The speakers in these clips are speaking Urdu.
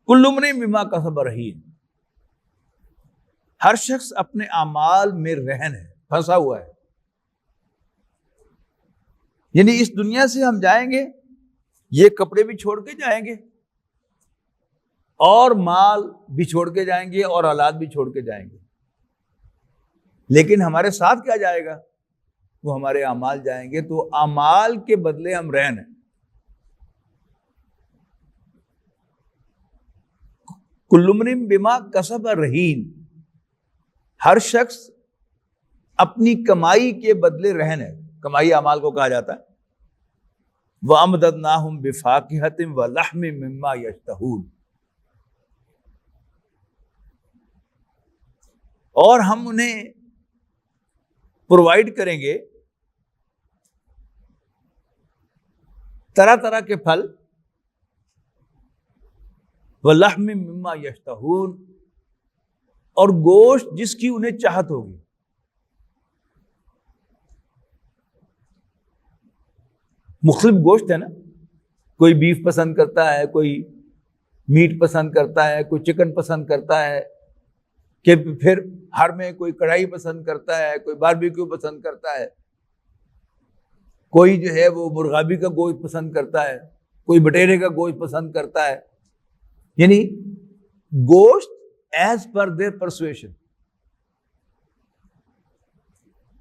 کل امرئ بما کسب رہین، ہر شخص اپنے اعمال میں رہن ہے، پھنسا ہوا ہے. یعنی اس دنیا سے ہم جائیں گے، یہ کپڑے بھی چھوڑ کے جائیں گے، اور مال بھی چھوڑ کے جائیں گے، اور اولاد بھی چھوڑ کے جائیں گے، لیکن ہمارے ساتھ کیا جائے گا؟ وہ ہمارے اعمال جائیں گے. تو اعمال کے بدلے ہم رہن ہیں. کل امرئ بما کسب رہین، ہر شخص اپنی کمائی کے بدلے رہن ہے. کمائی اعمال کو کہا جاتا ہے. وَأَمْدَدْنَاهُمْ بِفَاكِهَةٍ وَلَحْمٍ مِّمَّا يَشْتَهُونَ، اور ہم انہیں پرووائڈ کریں گے طرح طرح کے پھل، وَلَحْمٍ مِّمَّا يَشْتَهُونَ، اور گوشت جس کی انہیں چاہت ہوگی. مختلف گوشت ہے نا، کوئی بیف پسند کرتا ہے، کوئی میٹ پسند کرتا ہے، کوئی چکن پسند کرتا ہے، کہ پھر ہر میں کوئی کڑھائی پسند کرتا ہے، کوئی باربیکیو پسند کرتا ہے، کوئی جو ہے وہ مرغابی کا گوشت پسند کرتا ہے، کوئی بٹیرے کا گوشت پسند کرتا ہے. یعنی گوشت ایز پر دیئر پرسویشن.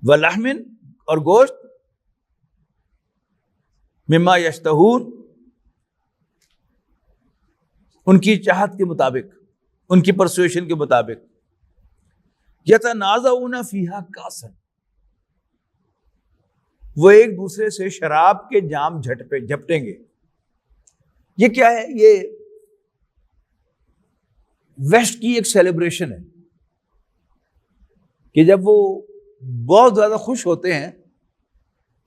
وَلَحْمٍ، اور گوشت، مما یشتہون، ان کی چاہت کے مطابق، ان کی پرسویشن کے مطابق. یتنازعون فیہا کاسا، وہ ایک دوسرے سے شراب کے جام جھپٹیں گے. یہ کیا ہے؟ یہ ویسٹ کی ایک سیلیبریشن ہے کہ جب وہ بہت زیادہ خوش ہوتے ہیں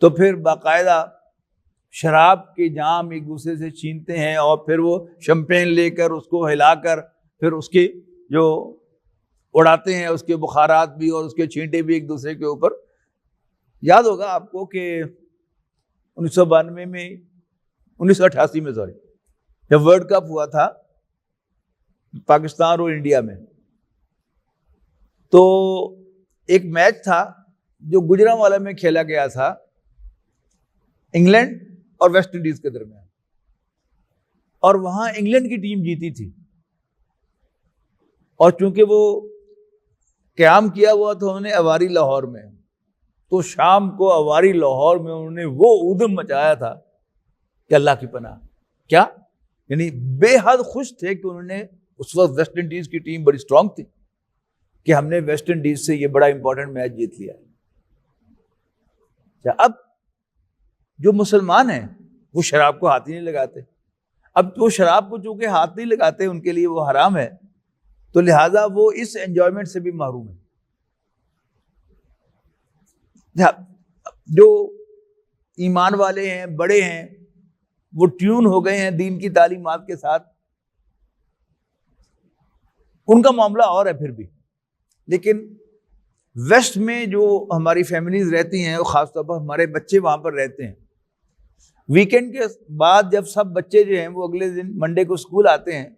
تو پھر باقاعدہ شراب کے جام ایک دوسرے سے چھینتے ہیں، اور پھر وہ شمپین لے کر اس کو ہلا کر پھر اس کے جو اڑاتے ہیں، اس کے بخارات بھی اور اس کے چھینٹے بھی ایک دوسرے کے اوپر. یاد ہوگا آپ کو کہ 1992 میں 1988 میں جب ورلڈ کپ ہوا تھا پاکستان اور انڈیا میں، تو ایک میچ تھا جو گوجرانوالا میں کھیلا گیا تھا، انگلینڈ اور ویسٹ انڈیز کے درمیان، اور وہاں انگلینڈ کی ٹیم جیتی تھی. اور چونکہ وہ قیام کیا ہوا تھا انہوں نے اواری لاہور میں، تو شام کو اواری لاہور میں انہوں نے وہ ادھم مچایا تھا کہ اللہ کی پناہ. کیا یعنی بے حد خوش تھے کہ انہوں نے، اس وقت ویسٹ انڈیز کی ٹیم بڑی اسٹرانگ تھی، کہ ہم نے ویسٹ انڈیز سے یہ بڑا امپورٹنٹ میچ جیت لیا. اب جو مسلمان ہیں وہ شراب کو ہاتھ ہی نہیں لگاتے. اب وہ شراب کو چونکہ ہاتھ نہیں لگاتے، ان کے لیے وہ حرام ہے، تو لہٰذا وہ اس انجوائمنٹ سے بھی محروم ہے. جو ایمان والے ہیں، بڑے ہیں، وہ ٹیون ہو گئے ہیں دین کی تعلیمات کے ساتھ، ان کا معاملہ اور ہے پھر بھی. لیکن ویسٹ میں جو ہماری فیملیز رہتی ہیں، خاص طور پر ہمارے بچے وہاں پر رہتے ہیں، ویکینڈ کے بعد جب سب بچے جو ہیں وہ اگلے دن منڈے کو اسکول آتے ہیں،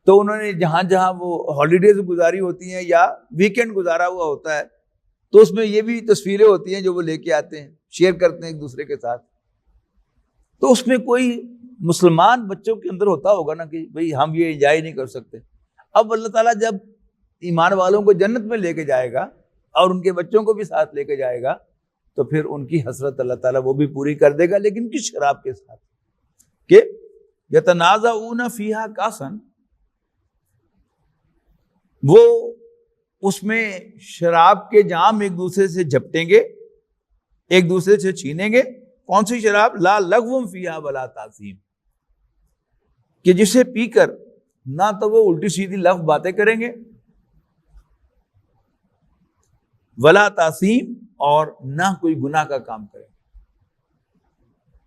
تو انہوں نے جہاں جہاں وہ ہالیڈیز گزاری ہوتی ہیں یا ویکینڈ گزارا ہوا ہوتا ہے، تو اس میں یہ بھی تصویریں ہوتی ہیں جو وہ لے کے آتے ہیں، شیئر کرتے ہیں ایک دوسرے کے ساتھ. تو اس میں کوئی مسلمان بچوں کے اندر ہوتا ہوگا نا کہ بھئی ہم یہ انجوائے نہیں کر سکتے. اب اللہ تعالیٰ جب ایمان والوں کو جنت میں لے کے جائے گا اور ان کے بچوں کو بھی ساتھ لے کے جائے گا، تو پھر ان کی حسرت اللہ تعالیٰ وہ بھی پوری کر دے گا، لیکن کس شراب کے ساتھ کہ یتنازعون فیہا کاسا، وہ اس میں شراب کے جام ایک دوسرے سے جھپٹیں گے، ایک دوسرے سے چھینیں گے. کون سی شراب؟ لا لغو فیہا ولا تاثیم، کہ جسے پی کر نہ تو وہ الٹی سیدھی لفظ باتیں کریں گے، ولا تاثیم، اور نہ کوئی گناہ کا کام کریں گے.